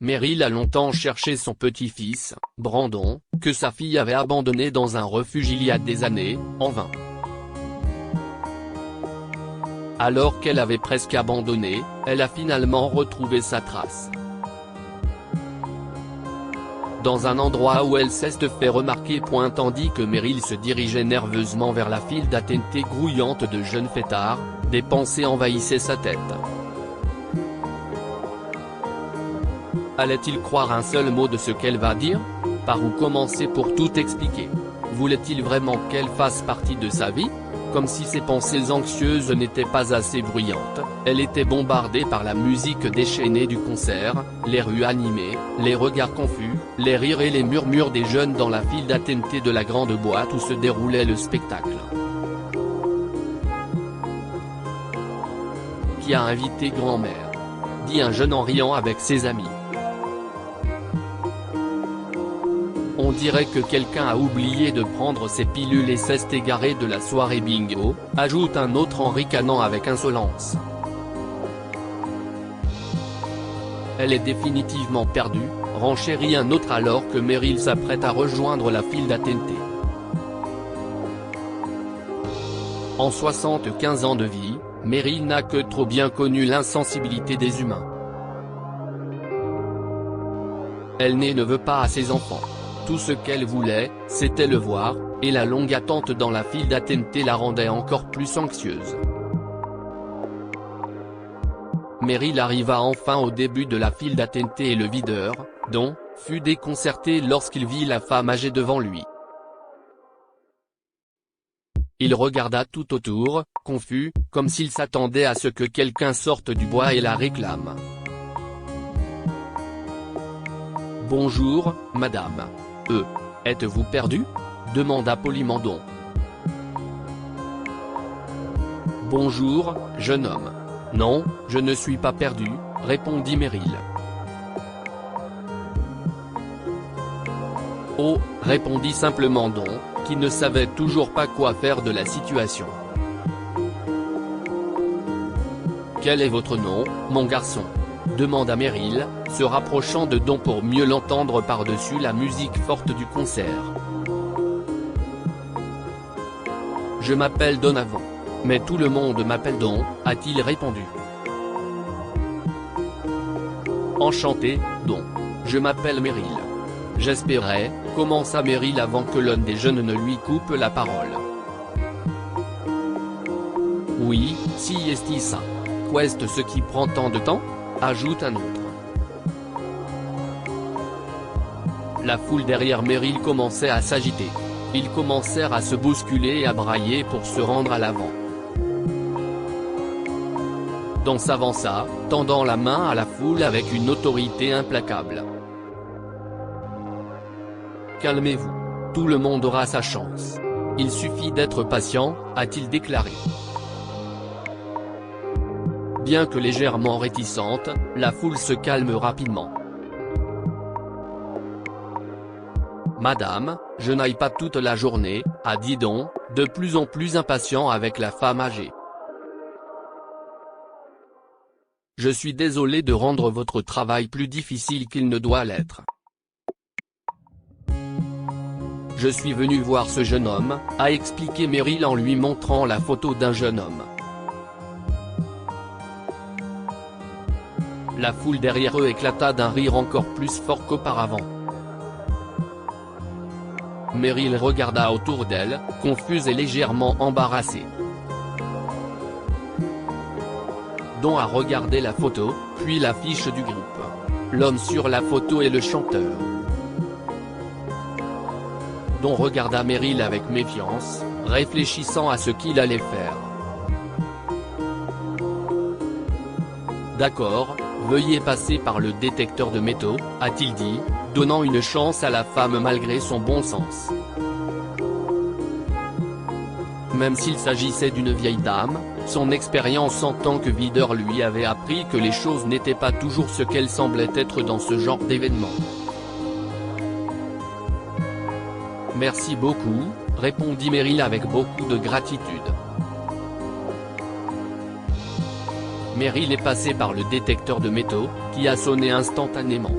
Meryl a longtemps cherché son petit-fils, Brandon, que sa fille avait abandonné dans un refuge il y a des années, en vain. Alors qu'elle avait presque abandonné, elle a finalement retrouvé sa trace. Dans un endroit où elle s'est fait remarquer. Tandis que Meryl se dirigeait nerveusement vers la file d'attente grouillante de jeunes fêtards, des pensées envahissaient sa tête. Allait-il croire un seul mot de ce qu'elle va dire? Par où commencer pour tout expliquer? Voulait-il vraiment qu'elle fasse partie de sa vie? Comme si ses pensées anxieuses n'étaient pas assez bruyantes, elle était bombardée par la musique déchaînée du concert, les rues animées, les regards confus, les rires et les murmures des jeunes dans la file d'attente de la grande boîte où se déroulait le spectacle. Qui a invité grand-mère? Dit un jeune en riant avec ses amis. On dirait que quelqu'un a oublié de prendre ses pilules et s'est égaré de la soirée bingo, ajoute un autre en ricanant avec insolence. Elle est définitivement perdue, renchérit un autre alors que Meryl s'apprête à rejoindre la file d'attente. En 75 ans de vie, Meryl n'a que trop bien connu l'insensibilité des humains. Elle ne veut pas à ses enfants. Tout ce qu'elle voulait, c'était le voir, et la longue attente dans la file d'attente la rendait encore plus anxieuse. Meryl arriva enfin au début de la file d'attente et le videur, Don, fut déconcerté lorsqu'il vit la femme âgée devant lui. Il regarda tout autour, confus, comme s'il s'attendait à ce que quelqu'un sorte du bois et la réclame. « Bonjour, madame. Êtes-vous perdu ?» demanda poliment Don. « Bonjour, jeune homme. Non, je ne suis pas perdu, » répondit Meryl. « Oh, » répondit simplement Don, qui ne savait toujours pas quoi faire de la situation. « Quel est votre nom, mon garçon ?» demanda Meryl, se rapprochant de Don pour mieux l'entendre par-dessus la musique forte du concert. « Je m'appelle Donovan. Mais tout le monde m'appelle Don, » a-t-il répondu. « Enchanté, Don. Je m'appelle Meryl. » J'espérais, commença Meryl avant que l'un des jeunes ne lui coupe la parole. « Oui, si est ça. Qu'est-ce ce qui prend tant de temps ?» ajoute un autre. La foule derrière Meryl commençait à s'agiter. Ils commencèrent à se bousculer et à brailler pour se rendre à l'avant. Don s'avança, tendant la main à la foule avec une autorité implacable. « Calmez-vous. Tout le monde aura sa chance. Il suffit d'être patient, » a-t-il déclaré. Bien que légèrement réticente, la foule se calme rapidement. « Madame, je n'aille pas toute la journée, » a dit Don, de plus en plus impatient avec la femme âgée. « Je suis désolé de rendre votre travail plus difficile qu'il ne doit l'être. Je suis venu voir ce jeune homme, » a expliqué Meryl en lui montrant la photo d'un jeune homme. La foule derrière eux éclata d'un rire encore plus fort qu'auparavant. Meryl regarda autour d'elle, confuse et légèrement embarrassée. Don a regardé la photo, puis l'affiche du groupe. L'homme sur la photo est le chanteur. Don regarda Meryl avec méfiance, réfléchissant à ce qu'il allait faire. « D'accord. Veuillez passer par le détecteur de métaux, » a-t-il dit, donnant une chance à la femme malgré son bon sens. Même s'il s'agissait d'une vieille dame, son expérience en tant que videur lui avait appris que les choses n'étaient pas toujours ce qu'elles semblaient être dans ce genre d'événement. « Merci beaucoup, » répondit Meryl avec beaucoup de gratitude. Meryl est passée par le détecteur de métaux, qui a sonné instantanément.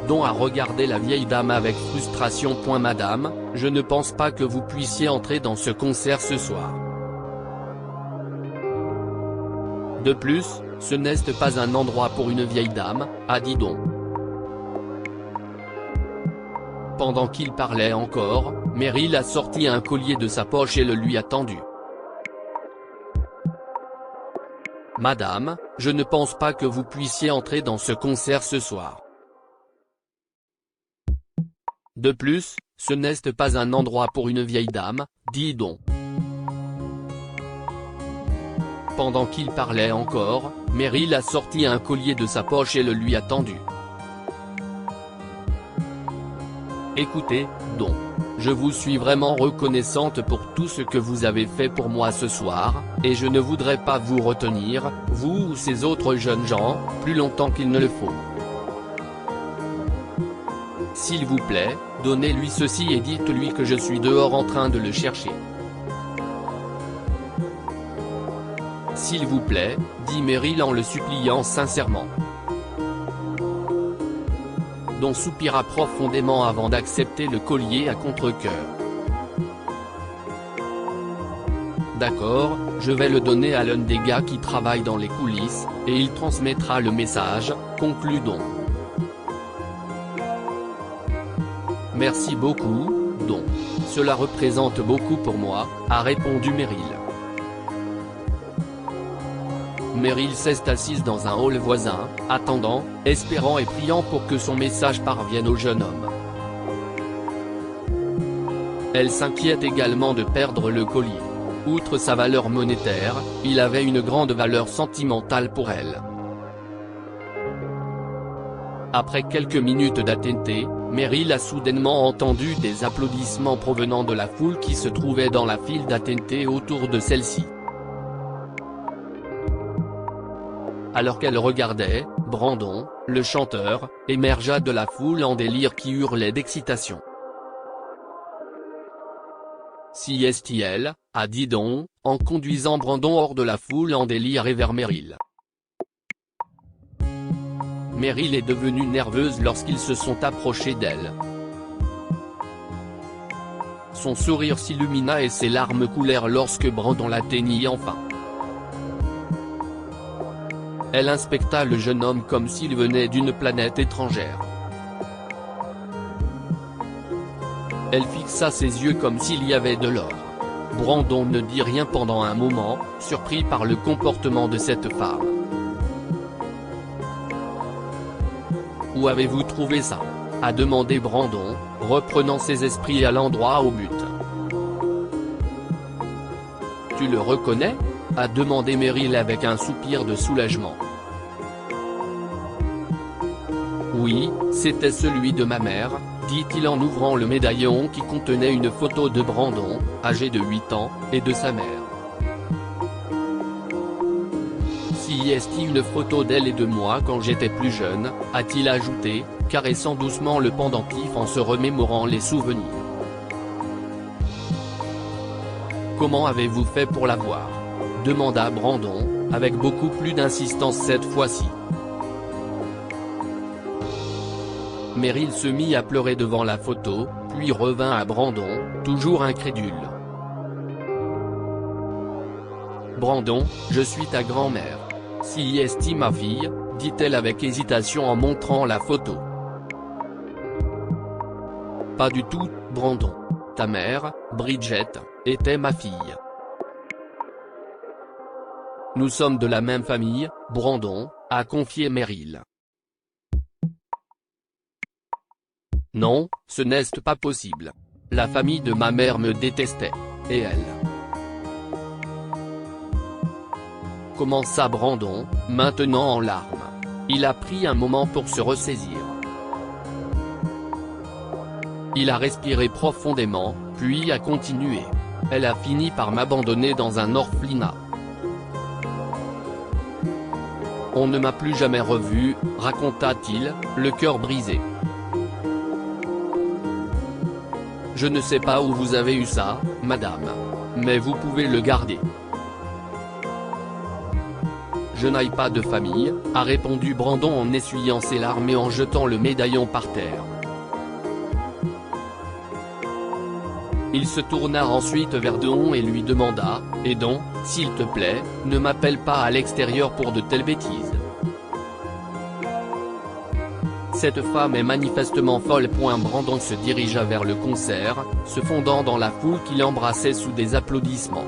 Don a regardé la vieille dame avec frustration. Madame, je ne pense pas que vous puissiez entrer dans ce concert ce soir. De plus, ce n'est pas un endroit pour une vieille dame, a dit Don. Pendant qu'il parlait encore, Meryl a sorti un collier de sa poche et le lui a tendu. Madame, je ne pense pas que vous puissiez entrer dans ce concert ce soir. De plus, ce n'est pas un endroit pour une vieille dame, dit Don. Pendant qu'il parlait encore, Meryl a sorti un collier de sa poche et le lui a tendu. Écoutez, Don. Je vous suis vraiment reconnaissante pour tout ce que vous avez fait pour moi ce soir, et je ne voudrais pas vous retenir, vous ou ces autres jeunes gens, plus longtemps qu'il ne le faut. S'il vous plaît, donnez-lui ceci et dites-lui que je suis dehors en train de le chercher. S'il vous plaît, dit Meryl en le suppliant sincèrement. Don soupira profondément avant d'accepter le collier à contre-cœur. D'accord, je vais le donner à l'un des gars qui travaille dans les coulisses, et il transmettra le message, conclut Don. Merci beaucoup, Don. Cela représente beaucoup pour moi, a répondu Meryl. Meryl s'est assise dans un hall voisin, attendant, espérant et priant pour que son message parvienne au jeune homme. Elle s'inquiète également de perdre le collier. Outre sa valeur monétaire, il avait une grande valeur sentimentale pour elle. Après quelques minutes d'attente, Meryl a soudainement entendu des applaudissements provenant de la foule qui se trouvait dans la file d'attente autour de celle-ci. Alors qu'elle regardait, Brandon, le chanteur, émergea de la foule en délire qui hurlait d'excitation. CSTL, a dit Don, en conduisant Brandon hors de la foule en délire et vers Meryl. Meryl est devenue nerveuse lorsqu'ils se sont approchés d'elle. Son sourire s'illumina et ses larmes coulèrent lorsque Brandon l'atteignit enfin. Elle inspecta le jeune homme comme s'il venait d'une planète étrangère. Elle fixa ses yeux comme s'il y avait de l'or. Brandon ne dit rien pendant un moment, surpris par le comportement de cette femme. « Où avez-vous trouvé ça ?» a demandé Brandon, reprenant ses esprits à l'endroit au but. « Tu le reconnais ?» a demandé Meryl avec un soupir de soulagement. « Oui, c'était celui de ma mère, » dit-il en ouvrant le médaillon qui contenait une photo de Brandon, âgé de 8 ans, et de sa mère. « Si est-ce une photo d'elle et de moi quand j'étais plus jeune, » a-t-il ajouté, caressant doucement le pendentif en se remémorant les souvenirs. « Comment avez-vous fait pour l'avoir ?» demanda Brandon, avec beaucoup plus d'insistance cette fois-ci. Meryl se mit à pleurer devant la photo, puis revint à Brandon, toujours incrédule. « Brandon, je suis ta grand-mère. Si est ma fille, » dit-elle avec hésitation en montrant la photo. « Pas du tout, Brandon. Ta mère, Bridget, était ma fille. » « Nous sommes de la même famille, Brandon, » a confié Meryl. « Non, ce n'est pas possible. La famille de ma mère me détestait. Et elle. » Commença Brandon, maintenant en larmes. Il a pris un moment pour se ressaisir. Il a respiré profondément, puis a continué. « Elle a fini par m'abandonner dans un orphelinat. On ne m'a plus jamais revu, » raconta-t-il, le cœur brisé. « Je ne sais pas où vous avez eu ça, madame. Mais vous pouvez le garder. Je n'aille pas de famille, a répondu Brandon en essuyant ses larmes et en jetant le médaillon par terre. Il se tourna ensuite vers Don et lui demanda « Et Don, s'il te plaît, ne m'appelle pas à l'extérieur pour de telles bêtises. Cette femme est manifestement folle. » Brandon se dirigea vers le concert, se fondant dans la foule qui l'embrassait sous des applaudissements.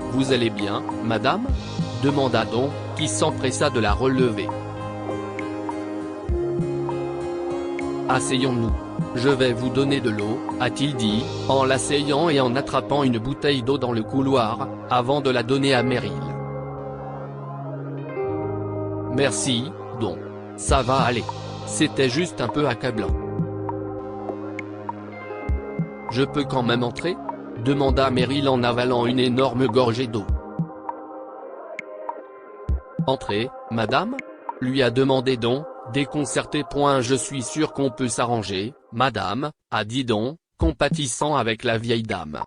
« Vous allez bien, madame ?» demanda Don, qui s'empressa de la relever. « Asseyons-nous. Je vais vous donner de l'eau, » a-t-il dit, en l'asseyant et en attrapant une bouteille d'eau dans le couloir, avant de la donner à Meryl. « Merci, Don. Ça va aller. C'était juste un peu accablant. »« Je peux quand même entrer ?» demanda Meryl en avalant une énorme gorgée d'eau. « Entrez, madame ?» lui a demandé Don, déconcerté. « Je suis sûr qu'on peut s'arranger, madame, » a dit Don, compatissant avec la vieille dame.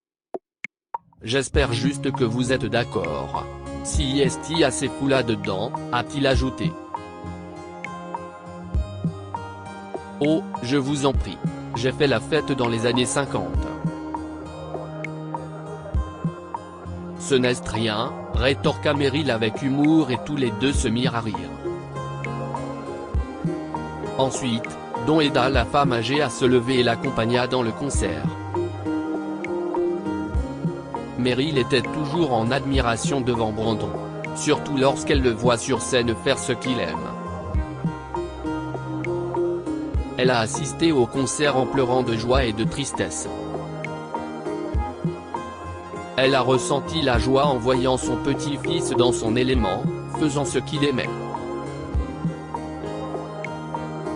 « J'espère juste que vous êtes d'accord. Si est assez fou là-dedans, » a-t-il ajouté. « Oh, je vous en prie. J'ai fait la fête dans les années 50. » « Ce n'est rien, » rétorqua Meryl avec humour et tous les deux se mirent à rire. Ensuite, Don aida la femme âgée à se lever et l'accompagna dans le concert. Meryl était toujours en admiration devant Brandon, surtout lorsqu'elle le voit sur scène faire ce qu'il aime. Elle a assisté au concert en pleurant de joie et de tristesse. Elle a ressenti la joie en voyant son petit-fils dans son élément, faisant ce qu'il aimait.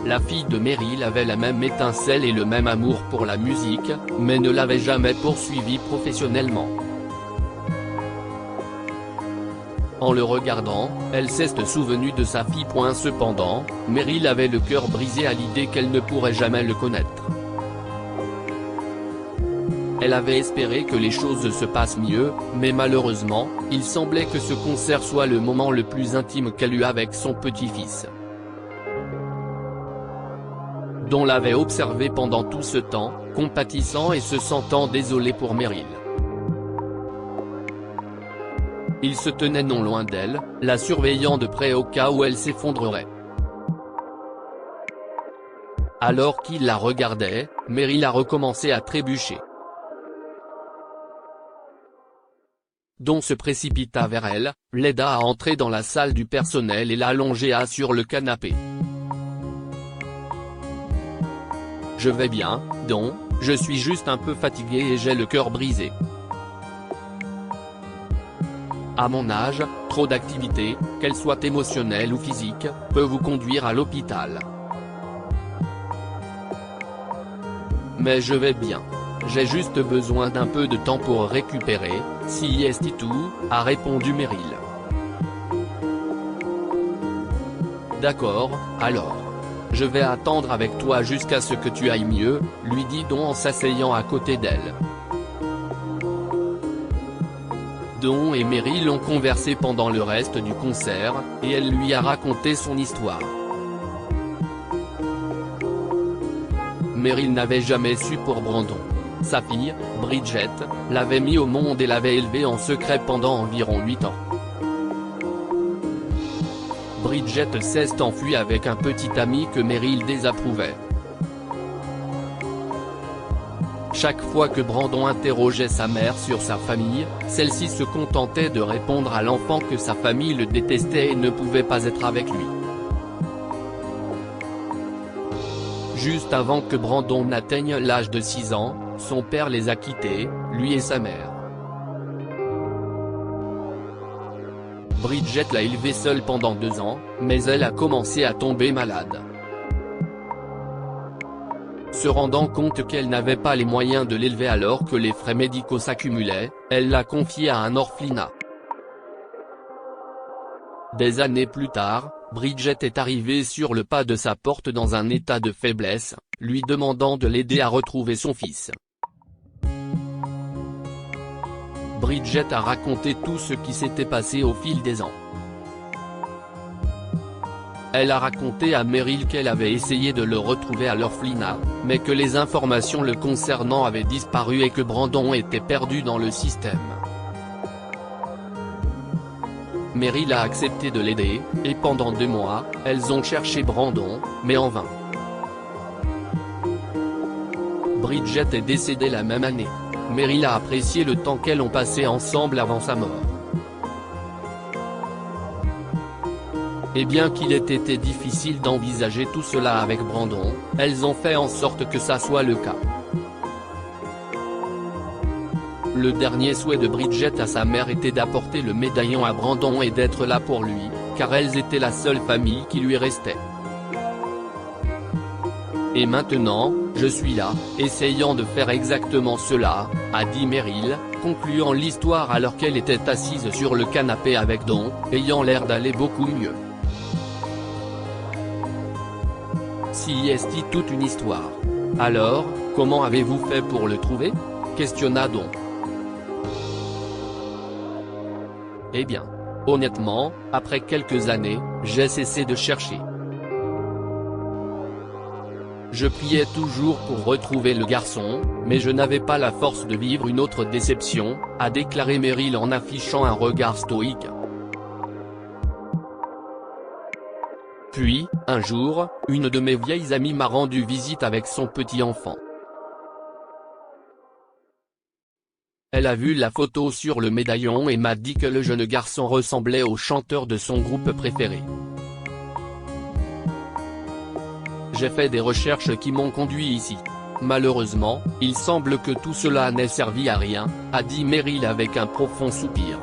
La fille de Meryl avait la même étincelle et le même amour pour la musique, mais ne l'avait jamais poursuivi professionnellement. En le regardant, elle s'est souvenue de sa fille. Cependant, Meryl avait le cœur brisé à l'idée qu'elle ne pourrait jamais le connaître. Elle avait espéré que les choses se passent mieux, mais malheureusement, il semblait que ce concert soit le moment le plus intime qu'elle eut avec son petit-fils. Don l'avait observé pendant tout ce temps, compatissant et se sentant désolé pour Meryl. Il se tenait non loin d'elle, la surveillant de près au cas où elle s'effondrerait. Alors qu'il la regardait, Meryl a recommencé à trébucher. Don se précipita vers elle, l'aida à entrer dans la salle du personnel et l'allongea sur le canapé. « Je vais bien, Don, je suis juste un peu fatigué et j'ai le cœur brisé. À mon âge, trop d'activité, qu'elle soit émotionnelle ou physique, peut vous conduire à l'hôpital. Mais je vais bien. J'ai juste besoin d'un peu de temps pour récupérer, si est tout, » a répondu Meryl. « D'accord, alors. Je vais attendre avec toi jusqu'à ce que tu ailles mieux, » lui dit Don en s'asseyant à côté d'elle. Don et Meryl ont conversé pendant le reste du concert, et elle lui a raconté son histoire. Meryl n'avait jamais su pour Brandon. Sa fille, Bridget, l'avait mis au monde et l'avait élevé en secret pendant environ 8 ans. Bridget s'est enfuie avec un petit ami que Meryl désapprouvait. Chaque fois que Brandon interrogeait sa mère sur sa famille, celle-ci se contentait de répondre à l'enfant que sa famille le détestait et ne pouvait pas être avec lui. Juste avant que Brandon n'atteigne l'âge de 6 ans, son père les a quittés, lui et sa mère. Bridget l'a élevé seule pendant 2 ans, mais elle a commencé à tomber malade. Se rendant compte qu'elle n'avait pas les moyens de l'élever alors que les frais médicaux s'accumulaient, elle l'a confié à un orphelinat. Des années plus tard, Bridget est arrivée sur le pas de sa porte dans un état de faiblesse, lui demandant de l'aider à retrouver son fils. Bridget a raconté tout ce qui s'était passé au fil des ans. Elle a raconté à Meryl qu'elle avait essayé de le retrouver à l'orphelinat, mais que les informations le concernant avaient disparu et que Brandon était perdu dans le système. Meryl a accepté de l'aider, et pendant 2 mois, elles ont cherché Brandon, mais en vain. Bridget est décédée la même année. Meryl a apprécié le temps qu'elles ont passé ensemble avant sa mort. Et bien qu'il ait été difficile d'envisager tout cela avec Brandon, elles ont fait en sorte que ça soit le cas. Le dernier souhait de Bridget à sa mère était d'apporter le médaillon à Brandon et d'être là pour lui, car elles étaient la seule famille qui lui restait. Et maintenant, je suis là, essayant de faire exactement cela, a dit Meryl, concluant l'histoire alors qu'elle était assise sur le canapé avec Don, ayant l'air d'aller beaucoup mieux. Si est toute une histoire. Alors, comment avez-vous fait pour le trouver? Questionna Don. Eh bien, honnêtement, après quelques années, j'ai cessé de chercher. Je priais toujours pour retrouver le garçon, mais je n'avais pas la force de vivre une autre déception, a déclaré Meryl en affichant un regard stoïque. Puis, un jour, une de mes vieilles amies m'a rendu visite avec son petit enfant. Elle a vu la photo sur le médaillon et m'a dit que le jeune garçon ressemblait au chanteur de son groupe préféré. J'ai fait des recherches qui m'ont conduit ici. Malheureusement, il semble que tout cela n'ait servi à rien, a dit Meryl avec un profond soupir.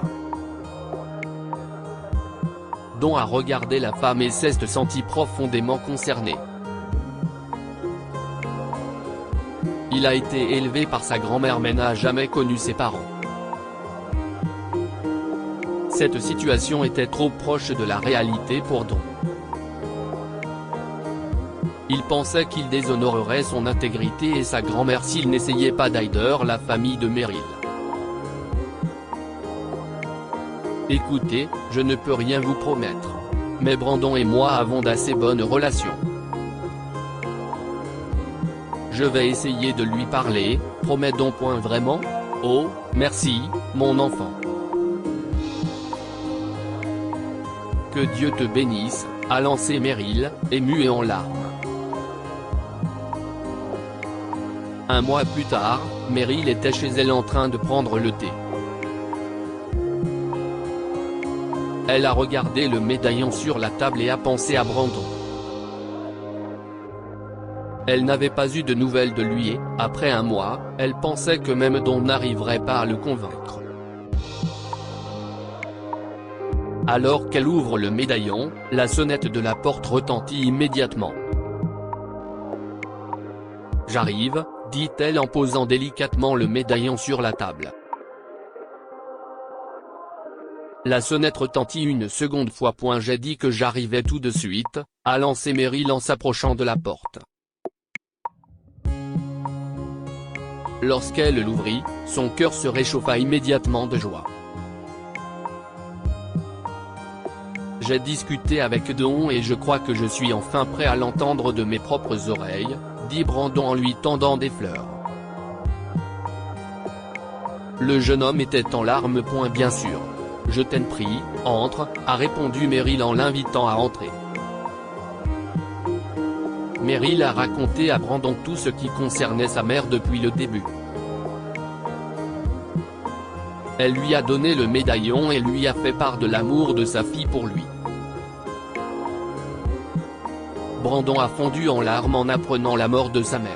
Don a regardé la femme et s'est senti profondément concerné. Il a été élevé par sa grand-mère mais n'a jamais connu ses parents. Cette situation était trop proche de la réalité pour Don. Il pensait qu'il déshonorerait son intégrité et sa grand-mère s'il n'essayait pas d'aider la famille de Meryl. Écoutez, je ne peux rien vous promettre. Mais Brandon et moi avons d'assez bonnes relations. Je vais essayer de lui parler, promet Don. Vraiment? Oh, merci, mon enfant. Que Dieu te bénisse, a lancé Meryl, émue et en larmes. Un mois plus tard, Meryl était chez elle en train de prendre le thé. Elle a regardé le médaillon sur la table et a pensé à Brandon. Elle n'avait pas eu de nouvelles de lui et, après un mois, elle pensait que même Don n'arriverait pas à le convaincre. Alors qu'elle ouvre le médaillon, la sonnette de la porte retentit immédiatement. « J'arrive », dit-elle en posant délicatement le médaillon sur la table. La sonnette retentit une seconde fois. J'ai dit que j'arrivais tout de suite, a lancé Meryl en s'approchant de la porte. Lorsqu'elle l'ouvrit, son cœur se réchauffa immédiatement de joie. J'ai discuté avec Don et je crois que je suis enfin prêt à l'entendre de mes propres oreilles, dit Brandon en lui tendant des fleurs. Le jeune homme était en larmes. Bien sûr. Je t'en prie, entre, a répondu Meryl en l'invitant à entrer. Meryl a raconté à Brandon tout ce qui concernait sa mère depuis le début. Elle lui a donné le médaillon et lui a fait part de l'amour de sa fille pour lui. Brandon a fondu en larmes en apprenant la mort de sa mère.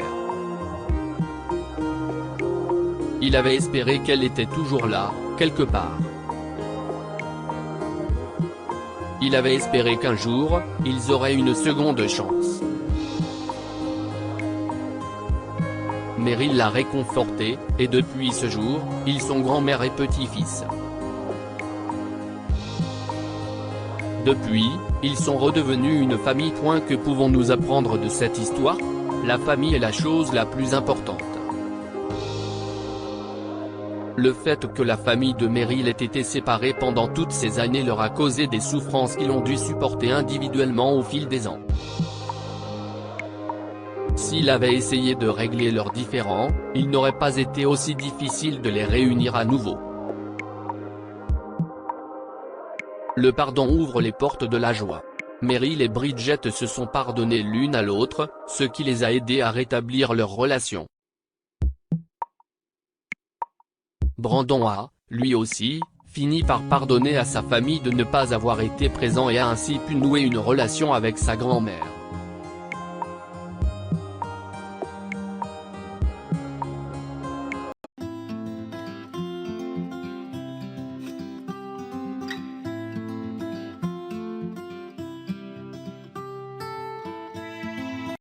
Il avait espéré qu'elle était toujours là, quelque part. Il avait espéré qu'un jour, ils auraient une seconde chance. Meryl l'a réconforté, et depuis ce jour, ils sont grand-mère et petit-fils. Depuis, ils sont redevenus une famille. Que pouvons-nous apprendre de cette histoire? La famille est la chose la plus importante. Le fait que la famille de Meryl ait été séparée pendant toutes ces années leur a causé des souffrances qu'ils ont dû supporter individuellement au fil des ans. S'il avait essayé de régler leurs différends, il n'aurait pas été aussi difficile de les réunir à nouveau. Le pardon ouvre les portes de la joie. Meryl et Bridget se sont pardonnés l'une à l'autre, ce qui les a aidés à rétablir leur relation. Brandon a, lui aussi, fini par pardonner à sa famille de ne pas avoir été présent et a ainsi pu nouer une relation avec sa grand-mère.